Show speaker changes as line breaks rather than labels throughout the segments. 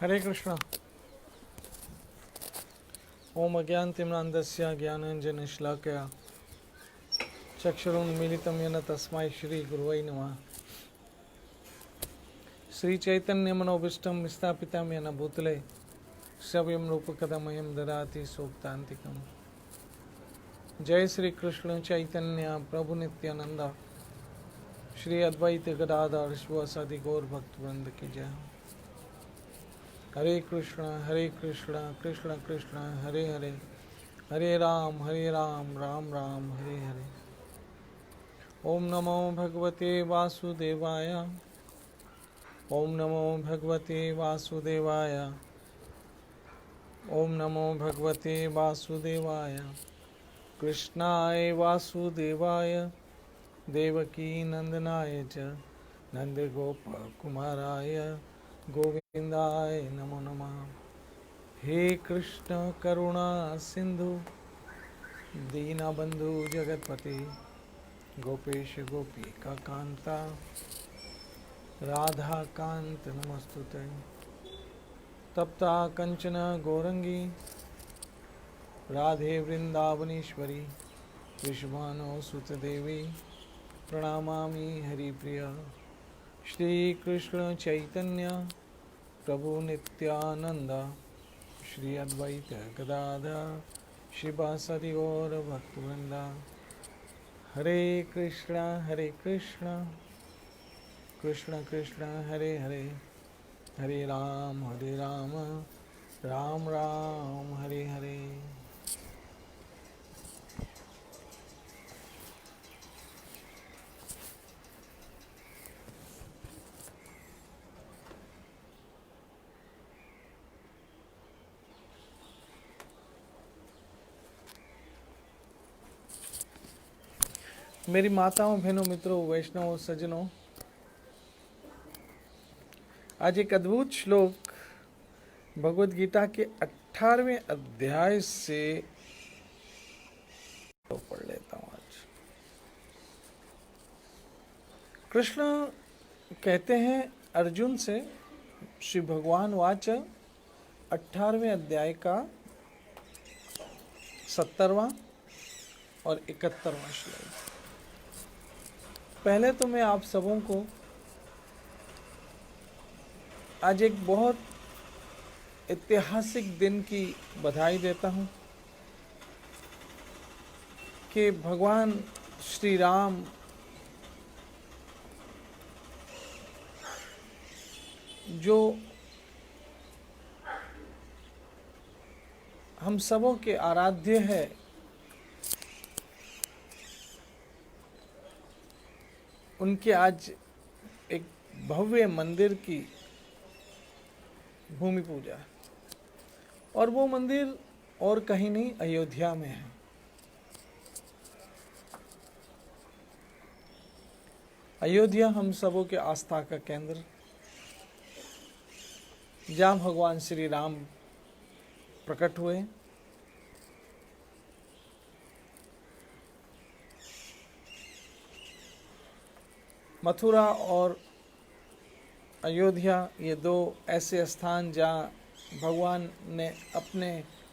हरे कृष्णा। ओम अज्ञानतिम्रान्धस्य ज्ञानाञ्जनशलाकया चक्षुरुन्मीलितं येन तस्मै श्रीगुरुवै नमः। श्रीचैतन्यमनोभीष्टं स्थापितं येन भूतले स्वयं रूपकदमयं ददाति सूक्तान्तिकम्। जय श्री कृष्ण चैतन्य प्रभु नित्यानंद श्री अद्वैत गदाधर शिवासादि गौर भक्तवृंद की जय। हरे कृष्ण कृष्ण कृष्ण हरे हरे, हरे राम राम राम हरे हरे। ओम नमो भगवते वासुदेवाय, ओम नमो भगवते वासुदेवाय, ओम नमो भगवते वासुदेवाय। कृष्णाय वासुदेवाय देवकी नंदनाय च नंदगोप कुमाराय गोविंदाय नमो नमः। हे कृष्ण करुणा सिंधु दीनबंधु जगतपते गोपेश गोपिका कांता राधा कांत नमस्तुते। तप्ता कंचन गौरंगी राधे वृंदावनेश्वरी विश्वानो सुतदेवी प्रणमामि हरिप्रिया। श्री कृष्ण चैतन्य प्रभु नित्यानंद श्री अद्वैत गदाधर शिवासादि गौर भक्तवृंदा। हरे कृष्ण कृष्ण कृष्ण हरे हरे, हरे राम राम राम हरे हरे। मेरी माताओं बहनों मित्रों वैष्णवों सज्जनों, आज एक अद्भुत श्लोक भगवत गीता के 18वें अध्याय से पढ़ लेता हूं। आज कृष्ण कहते हैं अर्जुन से, श्री भगवान वाच 18वें अध्याय का 70वां और 71वां श्लोक। पहले तो मैं आप सबों को आज एक बहुत ऐतिहासिक दिन की बधाई देता हूं कि भगवान श्री राम जो हम सबों के आराध्य है, उनके आज एक भव्य मंदिर की भूमि पूजा, और वो मंदिर और कहीं नहीं अयोध्या में है। अयोध्या हम सबों के आस्था का केंद्र, जहाँ भगवान श्री राम प्रकट हुए। मथुरा और अयोध्या ये दो ऐसे स्थान जहाँ भगवान ने अपने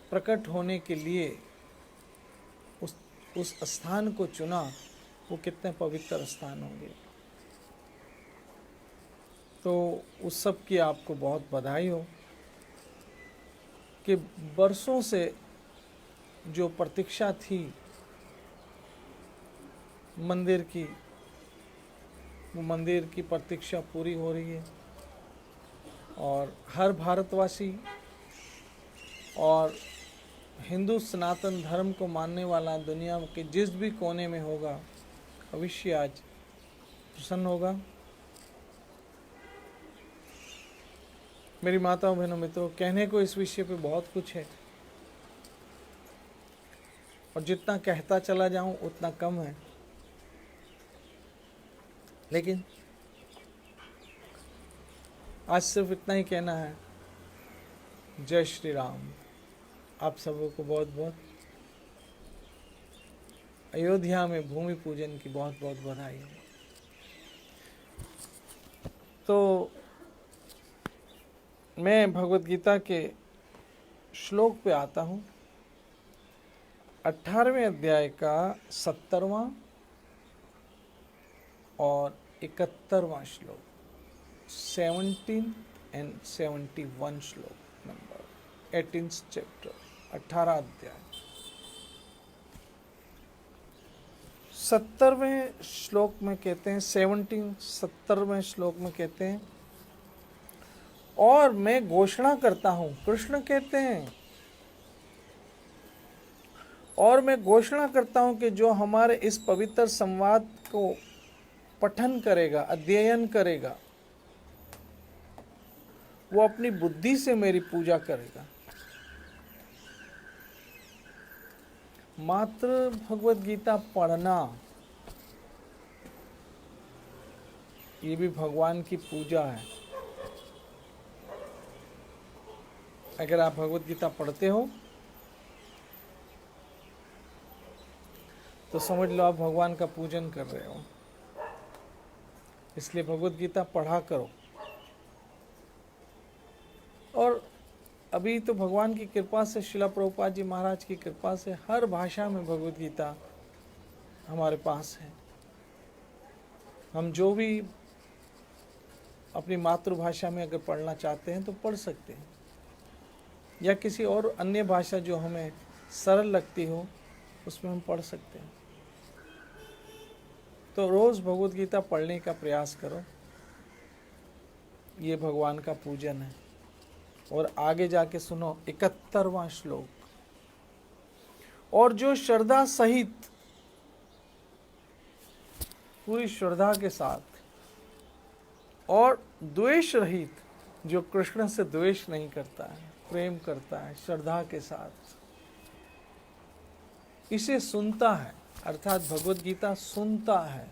प्रकट होने के लिए उस स्थान को चुना, वो कितने पवित्र स्थान होंगे। तो उस सब की आपको बहुत बधाई हो कि बरसों से जो प्रतीक्षा थी मंदिर की, वो मंदिर की प्रतीक्षा पूरी हो रही है। और हर भारतवासी और हिंदू सनातन धर्म को मानने वाला दुनिया के जिस भी कोने में होगा, अवश्य आज प्रसन्न होगा। मेरी माताओं बहनों मित्रों, कहने को इस विषय पे बहुत कुछ है, और जितना कहता चला जाऊं उतना कम है। लेकिन आज सिर्फ इतना ही कहना है, जय श्री राम। आप सबों को बहुत बहुत अयोध्या में भूमि पूजन की बहुत बहुत बधाई है। तो मैं भगवत गीता के श्लोक पे आता हूँ। 18वें अध्याय का 70वां और 71वां श्लोक, 17 एंड 71 श्लोक नंबर 18th चैप्टर, 18 अध्याय। 70वें श्लोक में कहते हैं, 70वें श्लोक में कहते हैं, और मैं घोषणा करता हूं, कृष्ण कहते हैं, और मैं घोषणा करता हूं कि जो हमारे इस पवित्र संवाद को पठन करेगा, अध्ययन करेगा, वो अपनी बुद्धि से मेरी पूजा करेगा। मात्र भगवत गीता पढ़ना ये भी भगवान की पूजा है। अगर आप भगवत गीता पढ़ते हो तो समझ लो आप भगवान का पूजन कर रहे हो। इसलिए भगवत गीता पढ़ा करो। और अभी तो भगवान की कृपा से, शिला प्रभुपाद जी महाराज की कृपा से हर भाषा में भगवत गीता हमारे पास है। हम जो भी अपनी मातृभाषा में अगर पढ़ना चाहते हैं तो पढ़ सकते हैं, या किसी और अन्य भाषा जो हमें सरल लगती हो उसमें हम पढ़ सकते हैं। तो रोज़ भगवत गीता पढ़ने का प्रयास करो, ये भगवान का पूजन है। और आगे जाके सुनो 71वां श्लोक, और जो श्रद्धा सहित, पूरी श्रद्धा के साथ और द्वेष रहित, जो कृष्ण से द्वेष नहीं करता है, प्रेम करता है श्रद्धा के साथ, इसे सुनता है, अर्थात भगवत गीता सुनता है।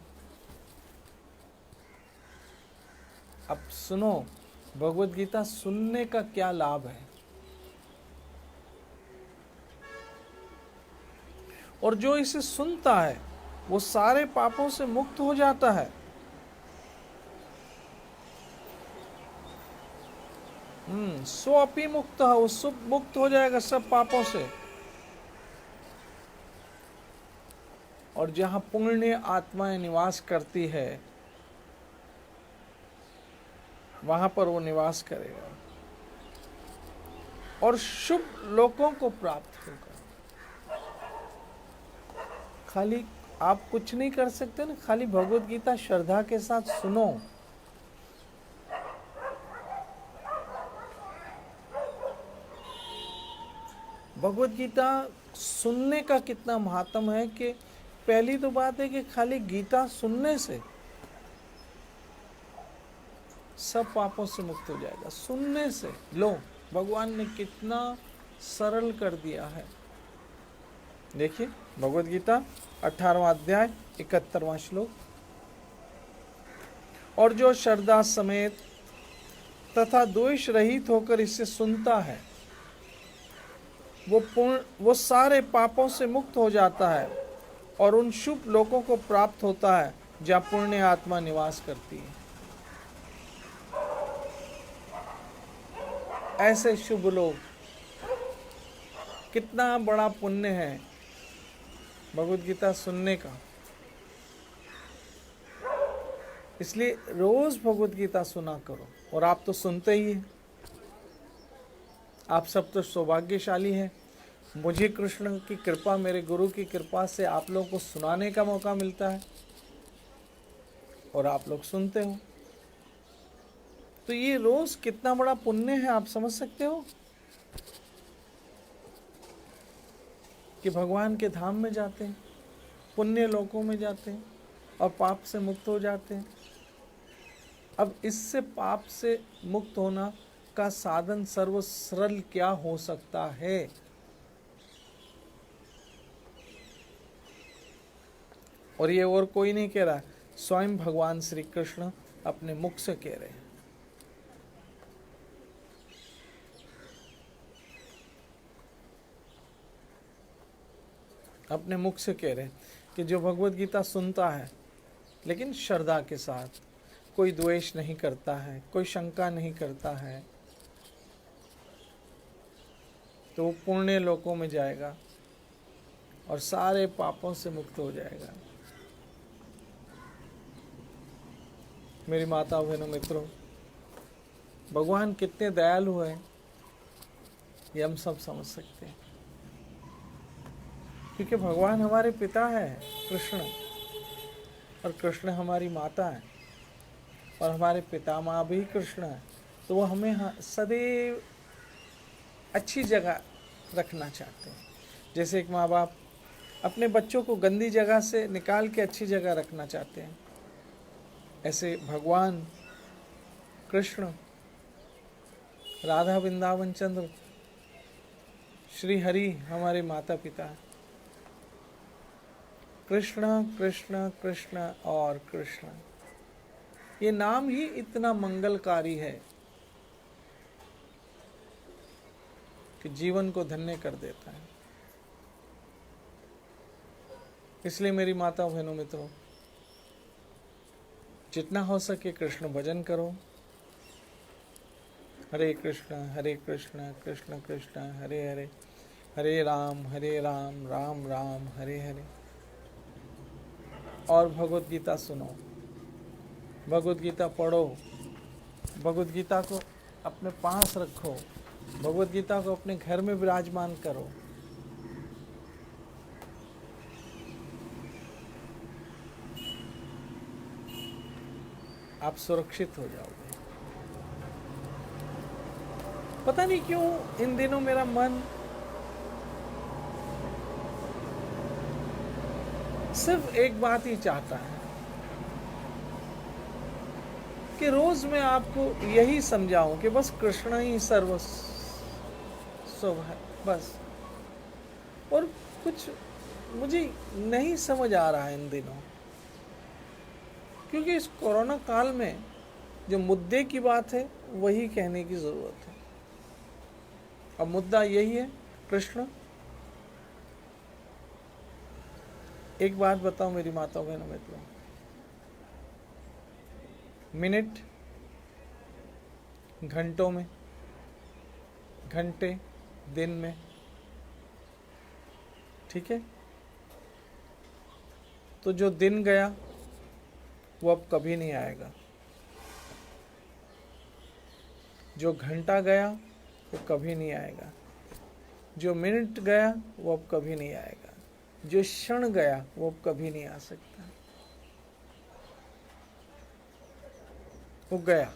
अब सुनो भगवत गीता सुनने का क्या लाभ है। और जो इसे सुनता है वो सारे पापों से मुक्त हो जाता है। स्वअपि मुक्त है, वो सब मुक्त हो जाएगा सब पापों से। और जहां पुण्य आत्माएं निवास करती है वहां पर वो निवास करेगा और शुभ लोकों को प्राप्त होगा। खाली आप कुछ नहीं कर सकते ना, खाली भगवत गीता श्रद्धा के साथ सुनो। भगवत गीता सुनने का कितना महात्म है कि पहली तो बात है कि खाली गीता सुनने से सब पापों से मुक्त हो जाएगा। सुनने से, लो भगवान ने कितना सरल कर दिया है। देखिए भगवत गीता 18वां अध्याय 71वां श्लोक, और जो श्रद्धा समेत तथा द्वेष रहित होकर इसे सुनता है वो सारे पापों से मुक्त हो जाता है और उन शुभ लोकों को प्राप्त होता है जहाँ पुण्य आत्मा निवास करती है। ऐसे शुभ लोग, कितना बड़ा पुण्य है भगवत गीता सुनने का। इसलिए रोज भगवत गीता सुना करो। और आप तो सुनते ही हैं, आप सब तो सौभाग्यशाली हैं। मुझे कृष्ण की कृपा, मेरे गुरु की कृपा से आप लोगों को सुनाने का मौका मिलता है और आप लोग सुनते हो। तो ये रोज कितना बड़ा पुण्य है, आप समझ सकते हो कि भगवान के धाम में जाते हैं, पुण्य लोकों में जाते हैं और पाप से मुक्त हो जाते हैं। अब इससे पाप से मुक्त होना का साधन सर्व सरल क्या हो सकता है। और ये और कोई नहीं कह रहा, स्वयं भगवान श्री कृष्ण अपने मुख से कह रहे हैं। अपने मुख से कह रहे हैं कि जो भगवत गीता सुनता है लेकिन श्रद्धा के साथ, कोई द्वेष नहीं करता है, कोई शंका नहीं करता है, तो वो पुण्य लोकों में जाएगा और सारे पापों से मुक्त हो जाएगा। मेरी माता बहनों मित्रों, भगवान कितने दयालु हैं ये हम सब समझ सकते हैं, क्योंकि भगवान हमारे पिता है कृष्ण, और कृष्ण हमारी माता है, और हमारे पितामह भी कृष्ण है। तो वो हमें सदैव अच्छी जगह रखना चाहते हैं। जैसे एक माँ बाप अपने बच्चों को गंदी जगह से निकाल के अच्छी जगह रखना चाहते हैं, ऐसे भगवान कृष्ण, राधा वृंदावन चंद्र, श्री हरि हमारे माता पिता। कृष्ण कृष्ण कृष्ण और कृष्ण, ये नाम ही इतना मंगलकारी है कि जीवन को धन्य कर देता है। इसलिए मेरी माता बहनों मित्रों, जितना हो सके कृष्ण भजन करो। हरे कृष्ण कृष्ण कृष्ण हरे हरे, हरे राम राम राम हरे हरे। और भगवत गीता सुनो, भगवत गीता पढ़ो, भगवत गीता को अपने पास रखो, भगवत गीता को अपने घर में विराजमान करो। आप सुरक्षित हो जाओगे। पता नहीं क्यों इन दिनों मेरा मन सिर्फ एक बात ही चाहता है कि रोज मैं आपको यही समझाऊं कि बस कृष्ण ही सर्वस्व है, बस। और कुछ मुझे नहीं समझ आ रहा है इन दिनों, क्योंकि इस कोरोना काल में जो मुद्दे की बात है वही कहने की जरूरत है। अब मुद्दा यही है, कृष्ण। एक बात बताओ मेरी माता बहनों मित्रों, मिनट घंटों में, घंटे दिन में, ठीक है? तो जो दिन गया वो अब कभी नहीं आएगा, जो घंटा गया वो कभी नहीं आएगा, जो मिनट गया वो अब कभी नहीं आएगा, जो क्षण गया वो अब कभी नहीं आ सकता। वो गया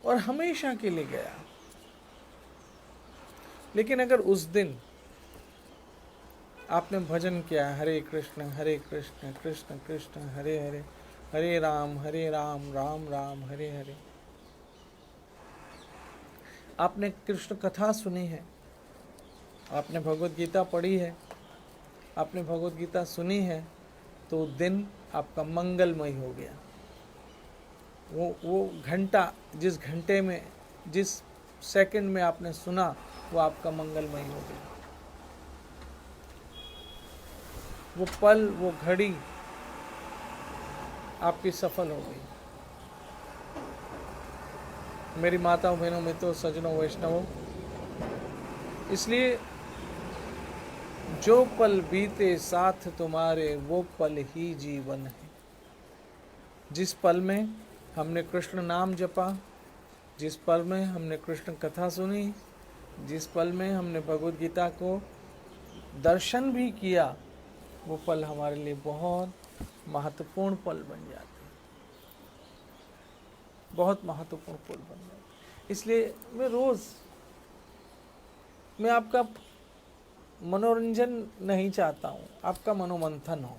और हमेशा के लिए गया। लेकिन अगर उस दिन आपने भजन किया, हरे कृष्ण कृष्ण कृष्ण हरे हरे, हरे राम राम राम हरे हरे, आपने कृष्ण कथा सुनी है, आपने भगवत गीता पढ़ी है, आपने भगवत गीता सुनी है, तो दिन आपका मंगलमय हो गया। वो घंटा, जिस घंटे में, जिस सेकंड में आपने सुना, वो आपका मंगलमय हो गया। वो पल, वो घड़ी आपकी सफल हो गई। मेरी माताओं बहनों मित्रों सज्जनों वैष्णवों, इसलिए जो पल बीते साथ तुम्हारे वो पल ही जीवन है। जिस पल में हमने कृष्ण नाम जपा, जिस पल में हमने कृष्ण कथा सुनी, जिस पल में हमने भगवत गीता को दर्शन भी किया, वो पल हमारे लिए बहुत महत्वपूर्ण पल बन जाते हैं, बहुत महत्वपूर्ण पल बन जाते हैं। इसलिए मैं आपका मनोरंजन नहीं चाहता हूँ, आपका मनोमंथन हो,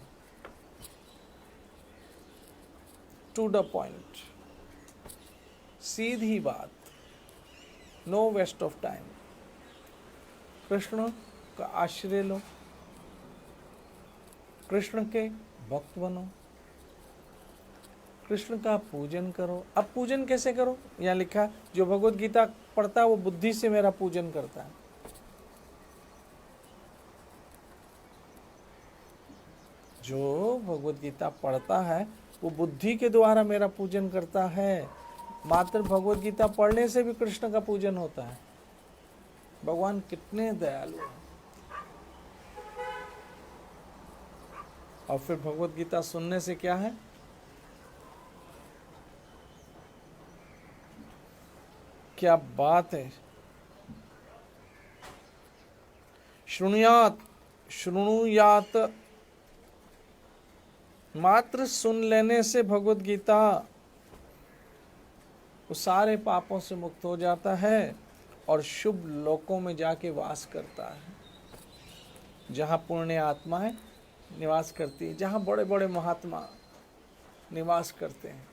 टू द पॉइंट, सीधी बात, no waste of time. Krishna का आश्रय लो, कृष्ण के भक्त बनो, कृष्ण का पूजन करो। अब पूजन कैसे करो? यहाँ लिखा, जो भगवत गीता पढ़ता है वो बुद्धि से मेरा पूजन करता है। जो भगवत गीता पढ़ता है वो बुद्धि के द्वारा मेरा पूजन करता है। मात्र भगवत गीता पढ़ने से भी कृष्ण का पूजन होता है। भगवान कितने दयालु हैं। और फिर भगवत गीता सुनने से क्या है, क्या बात है। शृणुयात मात्र सुन लेने से भगवत गीता वो सारे पापों से मुक्त हो जाता है और शुभ लोकों में जाके वास करता है, जहाँ पुण्य आत्माएं निवास करती है, जहाँ बड़े बड़े महात्मा निवास करते हैं,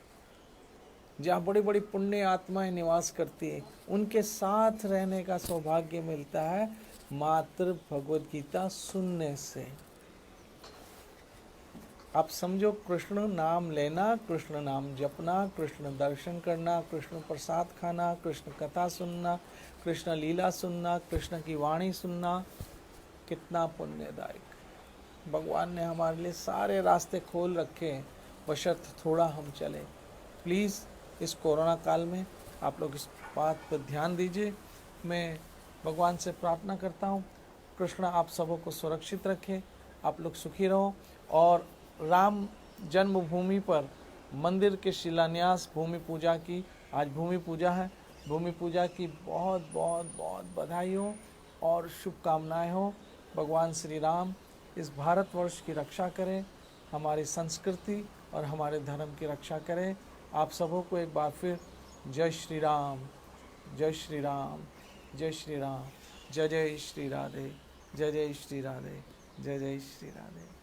जहाँ बड़ी बड़ी पुण्य आत्माएं निवास करती है, उनके साथ रहने का सौभाग्य मिलता है मात्र भगवत गीता सुनने से। आप समझो, कृष्ण नाम लेना, कृष्ण नाम जपना, कृष्ण दर्शन करना, कृष्ण प्रसाद खाना, कृष्ण कथा सुनना, कृष्ण लीला सुनना, कृष्ण की वाणी सुनना कितना पुण्यदायक। भगवान ने हमारे लिए सारे रास्ते खोल रखे हैं, बशर्ते थोड़ा हम चलें। प्लीज़ इस कोरोना काल में आप लोग इस बात पर ध्यान दीजिए। मैं भगवान से प्रार्थना करता हूँ, कृष्ण आप सबों को सुरक्षित रखे, आप लोग सुखी रहो। और राम जन्मभूमि पर मंदिर के शिलान्यास भूमि पूजा की, आज भूमि पूजा है, भूमि पूजा की बहुत बहुत बहुत बधाई हो और शुभकामनाएं हो। भगवान श्री राम इस भारतवर्ष की रक्षा करें, हमारी संस्कृति और हमारे धर्म की रक्षा करें। आप सबों को एक बार फिर जय श्री राम, जय श्री राम, जय श्री राम, जय जय श्री राधे, जय जय श्री राधे, जय जय श्री राधे।